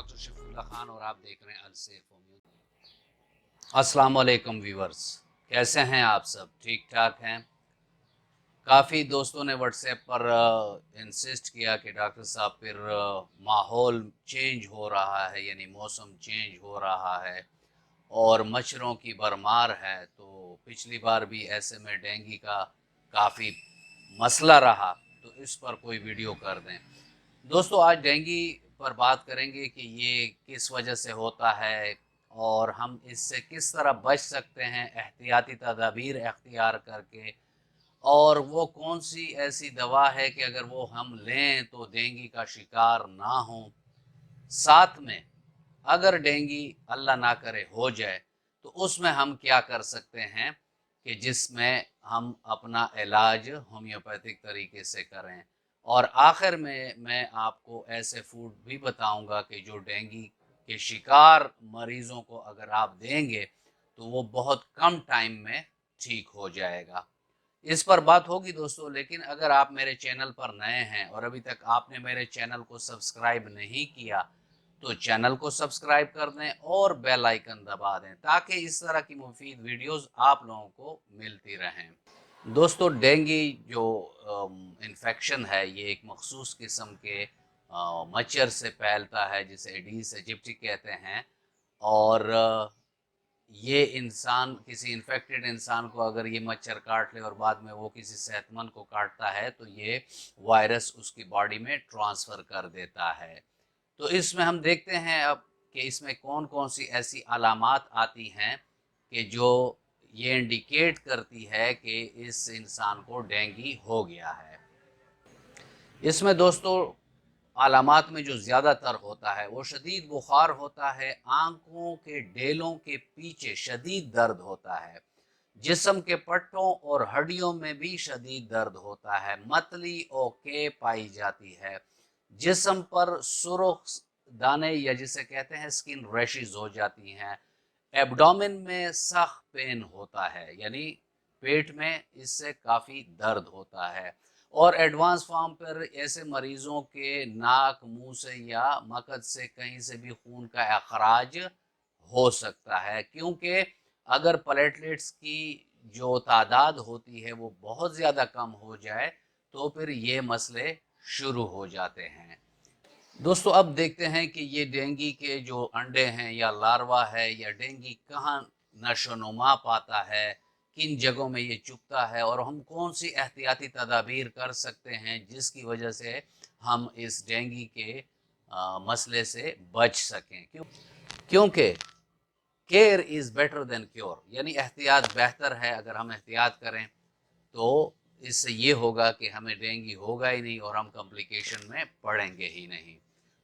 Doctor Shafiullah Khan और आप देख रहे हैं अल सेफ होम्योपैथी। अस्सलाम वालेकुम व्यूवर्स, कैसे हैं आप सब? ठीक ठाक हैं? काफ़ी दोस्तों ने व्हाट्सएप पर इंसिस्ट किया कि डॉक्टर साहब फिर माहौल चेंज हो रहा है, यानी मौसम चेंज हो रहा है और मच्छरों की भरमार है। तो पिछली बार भी ऐसे में डेंगू का काफ़ी मसला रहा, तो इस पर कोई वीडियो कर दें। दोस्तों, आज डेंगू पर बात करेंगे कि ये किस वजह से होता है और हम इससे किस तरह बच सकते हैं एहतियाती तदाबीर अख्तियार करके, और वो कौन सी ऐसी दवा है कि अगर वो हम लें तो डेंगू का शिकार ना हो। साथ में अगर डेंगू अल्लाह ना करे हो जाए तो उसमें हम क्या कर सकते हैं कि जिसमें हम अपना इलाज होम्योपैथिक तरीके से करें। और आखिर में मैं आपको ऐसे फूड भी बताऊंगा कि जो डेंगू के शिकार मरीज़ों को अगर आप देंगे तो वो बहुत कम टाइम में ठीक हो जाएगा। इस पर बात होगी दोस्तों। लेकिन अगर आप मेरे चैनल पर नए हैं और अभी तक आपने मेरे चैनल को सब्सक्राइब नहीं किया तो चैनल को सब्सक्राइब कर दें और बेल आइकन दबा दें ताकि इस तरह की मुफीद वीडियोस आप लोगों को मिलती रहें। दोस्तों, डेंगू जो इन्फेक्शन है ये एक मखसूस किस्म के मच्छर से फैलता है जिसे एडीज एजिप्टी कहते हैं। और ये इंसान, किसी इन्फेक्टेड इंसान को अगर ये मच्छर काट ले और बाद में वो किसी सेहतमंद को काटता है तो ये वायरस उसकी बॉडी में ट्रांसफ़र कर देता है। तो इसमें हम देखते हैं अब कि इसमें कौन कौन सी ऐसी अलामात आती हैं कि जो ये इंडिकेट करती है कि इस इंसान को डेंगू हो गया है। इसमें दोस्तों अलामात में जो ज़्यादातर होता है वो शदीद बुखार होता है, आंखों के डेलों के पीछे शदीद दर्द होता है, जिस्म के पट्टों और हड्डियों में भी शदीद दर्द होता है, मतली और के पाई जाती है, जिस्म पर सुर्ख दाने या जिसे कहते हैं स्किन रैशेज हो जाती हैं, एब्डोमेन में सख्त पेन होता है, यानी पेट में इससे काफ़ी दर्द होता है। और एडवांस फॉर्म पर ऐसे मरीजों के नाक, मुंह से या मकद से कहीं से भी खून का अखराज हो सकता है, क्योंकि अगर प्लेटलेट्स की जो तादाद होती है वो बहुत ज़्यादा कम हो जाए तो फिर ये मसले शुरू हो जाते हैं। दोस्तों, अब देखते हैं कि ये डेंगू के जो अंडे हैं या लार्वा है या डेंगू कहाँ नशोनुमा पाता है, किन जगहों में ये चुभता है और हम कौन सी एहतियाती तदाबीर कर सकते हैं जिसकी वजह से हम इस डेंगू के मसले से बच सकें। क्योंकि care is better than cure, यानी एहतियात बेहतर है। अगर हम एहतियात करें तो इससे ये होगा कि हमें डेंगू होगा ही नहीं और हम कॉम्प्लिकेशन में पड़ेंगे ही नहीं।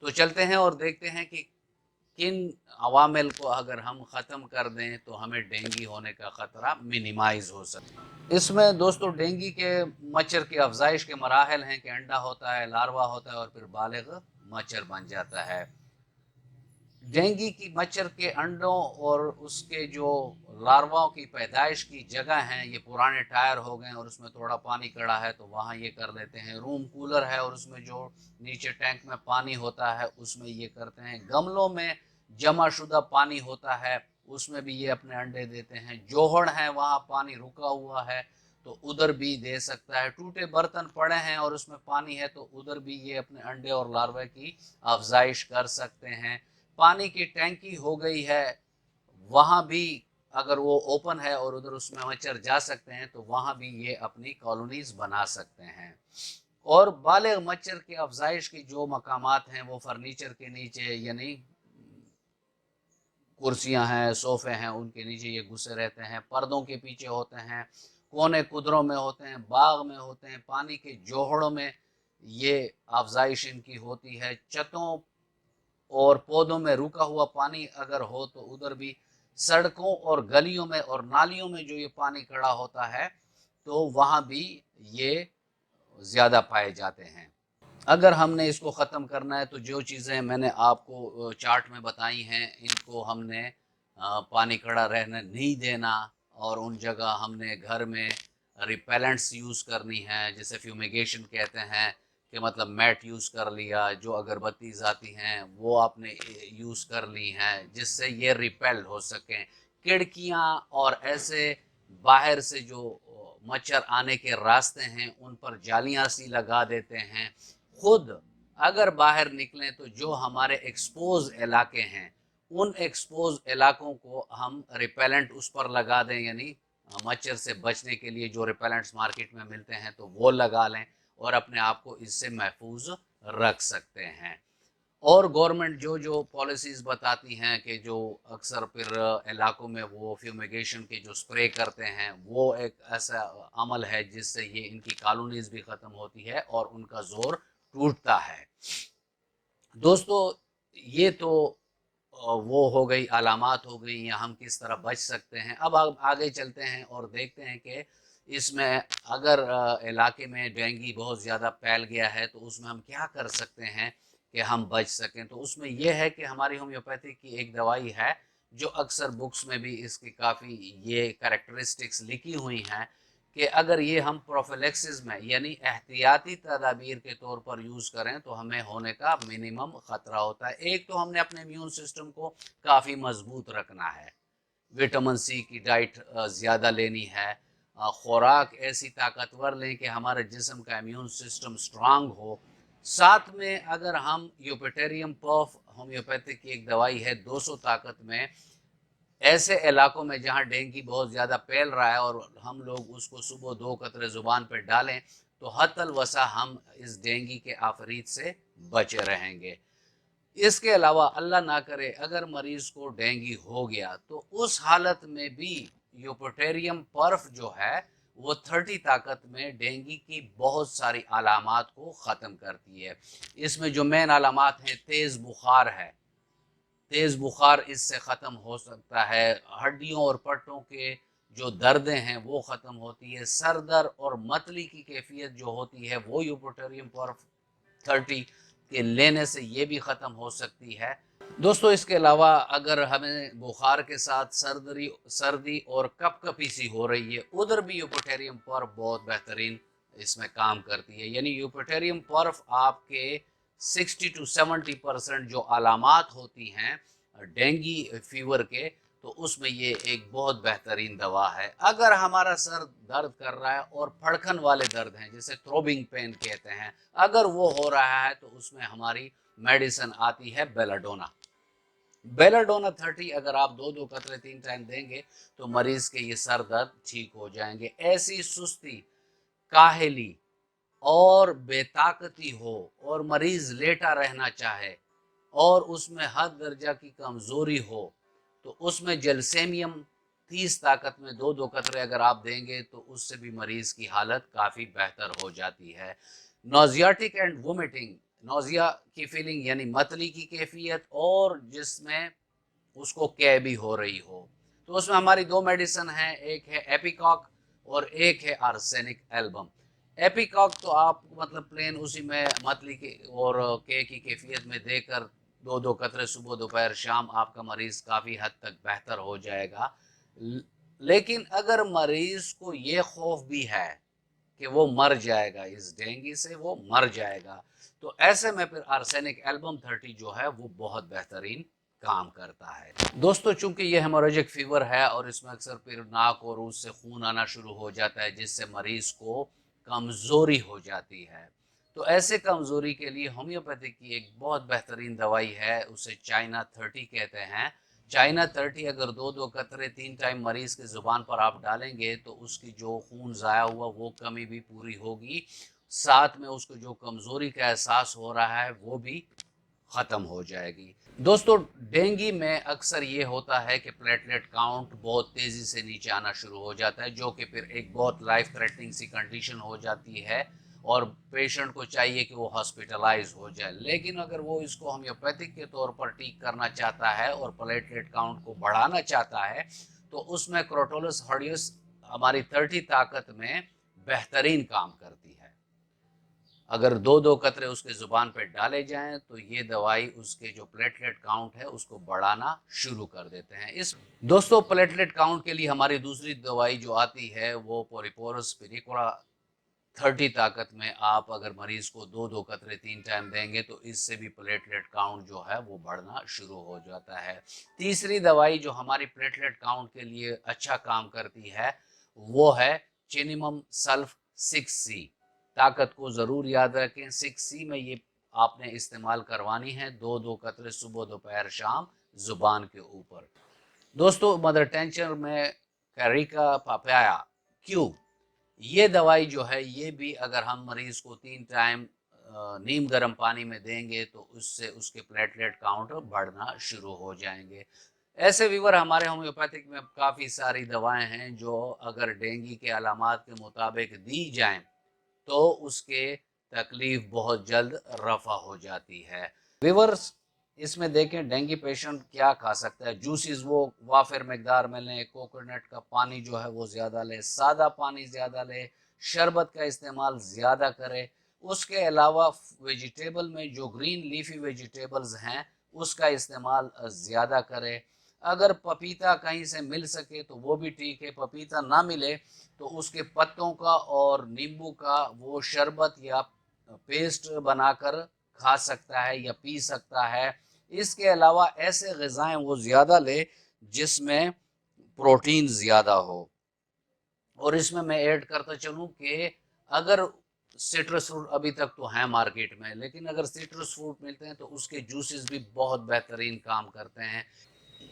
तो चलते हैं और देखते हैं कि किन अवामिल को अगर हम ख़त्म कर दें तो हमें डेंगू होने का ख़तरा मिनिमाइज़ हो सकता है। इसमें दोस्तों डेंगू के मच्छर की अफजाइश के मराहल हैं कि अंडा होता है, लार्वा होता है और फिर बालिग मच्छर बन जाता है। डेंगू की मच्छर के अंडों और उसके जो लार्वाओं की पैदाइश की जगह हैं, ये पुराने टायर हो गए और उसमें थोड़ा पानी कड़ा है तो वहाँ ये कर लेते हैं। रूम कूलर है और उसमें जो नीचे टैंक में पानी होता है उसमें ये करते हैं। गमलों में जमा शुदा पानी होता है उसमें भी ये अपने अंडे देते हैं। जोहड़ है, वहाँ पानी रुका हुआ है तो उधर भी दे सकता है। टूटे बर्तन पड़े हैं और उसमें पानी है तो उधर भी ये अपने अंडे और लार्वे की अफजाइश कर सकते हैं। पानी की टैंकी हो गई है, वहाँ भी अगर वो ओपन है और उधर उसमें मच्छर जा सकते हैं तो वहाँ भी ये अपनी कॉलोनीज बना सकते हैं। और बालिग मच्छर की अफजाइश की जो मकामात हैं वो फर्नीचर के नीचे, यानी कुर्सियां हैं, सोफे हैं, उनके नीचे ये घुसे रहते हैं। पर्दों के पीछे होते हैं, कोने कुदरों में होते हैं, बाग में होते हैं, पानी के जोहड़ों में ये अफजाइश इनकी होती है। छतों और पौधों में रुका हुआ पानी अगर हो तो उधर भी, सड़कों और गलियों में और नालियों में जो ये पानी खड़ा होता है तो वहाँ भी ये ज़्यादा पाए जाते हैं। अगर हमने इसको ख़त्म करना है तो जो चीज़ें मैंने आपको चार्ट में बताई हैं इनको हमने पानी खड़ा रहने नहीं देना और उन जगह हमने घर में रिपेलेंट्स यूज़ करनी है जिसे फ्यूमिगेशन कहते हैं, कि मतलब मैट यूज़ कर लिया, जो अगरबत्ती आती हैं वो आपने यूज़ कर ली हैं जिससे ये रिपेल हो सकें। खिड़कियाँ और ऐसे बाहर से जो मच्छर आने के रास्ते हैं उन पर जालियाँ सी लगा देते हैं। खुद अगर बाहर निकलें तो जो हमारे एक्सपोज इलाके हैं उन एक्सपोज इलाकों को हम रिपेलेंट उस पर लगा दें, यानी मच्छर से बचने के लिए जो रिपेलेंट्स मार्केट में मिलते हैं तो वो लगा लें और अपने आप को इससे महफूज रख सकते हैं। और गवर्नमेंट जो जो पॉलिसीज़ बताती हैं कि जो अक्सर फिर इलाकों में वो फ्यूमिगेशन के जो स्प्रे करते हैं वो एक ऐसा अमल है जिससे ये इनकी कॉलोनीज़ भी ख़त्म होती है और उनका ज़ोर टूटता है। दोस्तों ये तो वो हो गई, अलामात हो गई या हम किस तरह बच सकते हैं। अब आगे चलते हैं और देखते हैं कि इसमें अगर इलाके में डेंगू बहुत ज़्यादा फैल गया है तो उसमें हम क्या कर सकते हैं कि हम बच सकें। तो उसमें यह है कि हमारी होम्योपैथी की एक दवाई है जो अक्सर बुक्स में भी इसकी काफ़ी ये कैरेक्टरिस्टिक्स लिखी हुई हैं कि अगर ये हम प्रोफिलैक्सिस में यानी एहतियाती तदाबीर के तौर पर यूज़ करें तो हमें होने का मिनिमम ख़तरा होता है। एक तो हमने अपने इम्यून सिस्टम को काफ़ी मजबूत रखना है, विटामिन सी की डाइट ज़्यादा लेनी है, खुराक ऐसी ताकतवर लें कि हमारे जिस्म का इम्यून सिस्टम स्ट्रांग हो। साथ में अगर हम यूपेटेरियम पर्फ होम्योपैथिक की एक दवाई है 200 ताकत में, ऐसे इलाकों में जहाँ डेंगू बहुत ज़्यादा फैल रहा है और हम लोग उसको सुबह 2 कतरे ज़ुबान पर डालें तो हत्तल वसा हम इस डेंगू के आफरीत से बचे रहेंगे। इसके अलावा अल्लाह ना करे अगर मरीज़ को डेंगू हो गया तो उस हालत में भी यूपेटेरियम पर्फ जो है वो 30 ताकत में डेंगू की बहुत सारी अलामात को ख़त्म करती है। इसमें जो मेन अलामात हैं, तेज़ बुखार है, तेज़ बुखार इससे ख़त्म हो सकता है। हड्डियों और पट्टों के जो दर्दें हैं वो ख़त्म होती है। सर दर्द और मतली की कैफियत जो होती है वो यूपेटोरियम पर्फ 30 के लेने से ये भी ख़त्म हो सकती है। दोस्तों इसके अलावा अगर हमें बुखार के साथ सर्दी और कपकपी सी हो रही है, उधर भी यूपेटोरियम पर्फ बहुत बेहतरीन इसमें काम करती है। यानी यूपेटोरियम पर्फ आपके 60 to 70% जो अलामात होती हैं डेंगू फीवर के, तो उसमें ये एक बहुत बेहतरीन दवा है। अगर हमारा सर दर्द कर रहा है और फड़कन वाले दर्द हैं जिसे थ्रोबिंग पेन कहते हैं, अगर वो हो रहा है तो उसमें हमारी मेडिसिन आती है बेलाडोना। बेलाडोना 30 अगर आप 2-2 कतरे 3 टाइम देंगे तो मरीज के ये सर दर्द ठीक हो जाएंगे। ऐसी सुस्ती, काहली और बेताकती हो और मरीज लेटा रहना चाहे और उसमें हद दर्जा की कमजोरी हो तो उसमें जलसेमियम 30 ताकत में 2-2 कतरे अगर आप देंगे तो उससे भी मरीज की हालत काफ़ी बेहतर हो जाती है। नोजियाटिक एंड वोमिटिंग, नोजिया की फीलिंग यानी मतली की कैफियत और जिसमें उसको कै भी हो रही हो, तो उसमें हमारी दो मेडिसिन हैं, एक है एपिकॉक और एक है आर्सेनिक एल्बम। एपिकॉक तो आप मतलब प्लेन उसी में मतली के और के की कैफियत में देकर 2-2 कतरे सुबह दोपहर शाम आपका मरीज काफ़ी हद तक बेहतर हो जाएगा। लेकिन अगर मरीज को ये खौफ भी है कि वो मर जाएगा, इस डेंगू से वो मर जाएगा, तो ऐसे में फिर आर्सेनिक एल्बम 30 जो है वो बहुत बेहतरीन काम करता है। दोस्तों चूंकि ये हेमोरेजिक फीवर है और इसमें अक्सर फिर नाक और रूह से खून आना शुरू हो जाता है जिससे मरीज को कमज़ोरी हो जाती है, तो ऐसे कमज़ोरी के लिए होम्योपैथी की एक बहुत बेहतरीन दवाई है, उसे चाइना 30 कहते हैं। चाइना 30 अगर 2-2 कतरे 3 टाइम मरीज के ज़ुबान पर आप डालेंगे तो उसकी जो खून ज़ाया हुआ वो कमी भी पूरी होगी, साथ में उसको जो कमज़ोरी का एहसास हो रहा है वो भी ख़त्म हो जाएगी। दोस्तों डेंगू में अक्सर ये होता है कि प्लेटलेट काउंट बहुत तेज़ी से नीचे आना शुरू हो जाता है जो कि फिर एक बहुत लाइफ थ्रेटनिंग सी कंडीशन हो जाती है और पेशेंट को चाहिए कि वो हॉस्पिटलाइज हो जाए। लेकिन अगर वो इसको होम्योपैथिक के तौर पर ठीक करना चाहता है और प्लेटलेट काउंट को बढ़ाना चाहता है तो उसमें क्रोटोलस हॉरियस हमारी 30 ताकत में बेहतरीन काम करती है। अगर 2-2 कतरे उसके ज़ुबान पे डाले जाएं तो ये दवाई उसके जो प्लेटलेट काउंट है उसको बढ़ाना शुरू कर देते हैं। इस दोस्तों प्लेटलेट काउंट के लिए हमारी दूसरी दवाई जो आती है वो पोरिपोरस स्पिरिकोला 30 ताकत में आप अगर मरीज़ को 2-2 कतरे 3 टाइम देंगे तो इससे भी प्लेटलेट काउंट जो है वो बढ़ना शुरू हो जाता है। तीसरी दवाई जो हमारी प्लेटलेट काउंट के लिए अच्छा काम करती है वो है चिनिमम सल्फ 6C। ताकत को ज़रूर याद रखें, 6C में ये आपने इस्तेमाल करवानी है 2-2 कतरे सुबह दोपहर शाम ज़ुबान के ऊपर। दोस्तों, मदर टेंचर में कैरिका पापाया क्यों, ये दवाई जो है ये भी अगर हम मरीज़ को 3 टाइम नीम गर्म पानी में देंगे तो उससे उसके प्लेटलेट काउंट बढ़ना शुरू हो जाएंगे। ऐसे व्यूअर हमारे होम्योपैथिक में काफ़ी सारी दवाएं हैं जो अगर डेंगू के अलामात के मुताबिक दी जाएं तो उसके तकलीफ बहुत जल्द रफा हो जाती है। व्यूअर्स, इसमें देखें डेंगू पेशेंट क्या खा सकता है। जूसेस वो वाफिर मकदार में लें, कोकोनट का पानी जो है वो ज़्यादा लें, सादा पानी ज़्यादा लें, शरबत का इस्तेमाल ज़्यादा करें। उसके अलावा वेजिटेबल में जो ग्रीन लीफी वेजिटेबल्स हैं उसका इस्तेमाल ज़्यादा करें। अगर पपीता कहीं से मिल सके तो वो भी ठीक है, पपीता ना मिले तो उसके पत्तों का और नींबू का वो शरबत या पेस्ट बनाकर खा सकता है या पी सकता है। इसके अलावा ऐसे ग़िज़ाएँ वो ज़्यादा ले जिसमें प्रोटीन ज़्यादा हो। और इसमें मैं ऐड करता चलूँ कि अगर सिट्रस फ्रूट अभी तक तो हैं मार्केट में, लेकिन अगर सिट्रस फ्रूट मिलते हैं तो उसके जूसेस भी बहुत बेहतरीन काम करते हैं।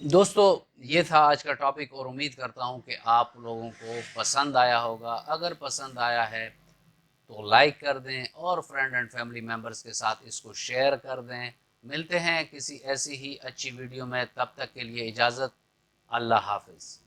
दोस्तों, ये था आज का टॉपिक और उम्मीद करता हूँ कि आप लोगों को पसंद आया होगा। अगर पसंद आया है तो लाइक कर दें और फ्रेंड एंड फैमिली मेम्बर्स के साथ इसको शेयर कर दें। मिलते हैं किसी ऐसी ही अच्छी वीडियो में, तब तक के लिए इजाज़त। अल्लाह हाफ़िज़।